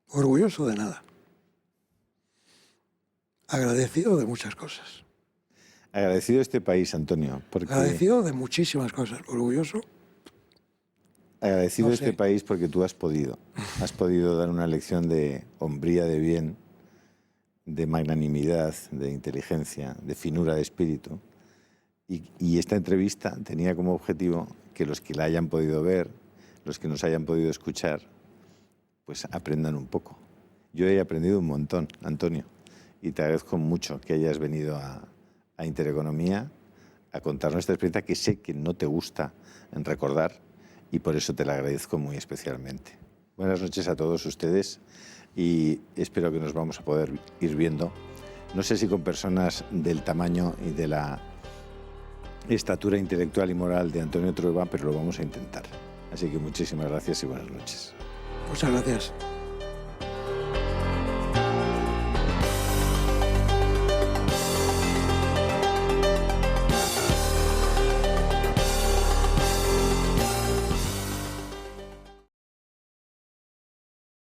Orgulloso de nada. Agradecido de muchas cosas. Agradecido a este país, Antonio. Porque... Agradecido de muchísimas cosas. Orgulloso. Agradecido a este país porque tú has podido dar una lección de hombría, de bien, de magnanimidad, de inteligencia, de finura de espíritu. Y esta entrevista tenía como objetivo que los que la hayan podido ver, los que nos hayan podido escuchar, pues aprendan un poco. Yo he aprendido un montón, Antonio, y te agradezco mucho que hayas venido a Intereconomía a contar nuestra experiencia, que sé que no te gusta recordar, y por eso te la agradezco muy especialmente. Buenas noches a todos ustedes y espero que nos vamos a poder ir viendo. No sé si con personas del tamaño y de la estatura intelectual y moral de Antonio Trueba, pero lo vamos a intentar. Así que muchísimas gracias y buenas noches. Muchas gracias.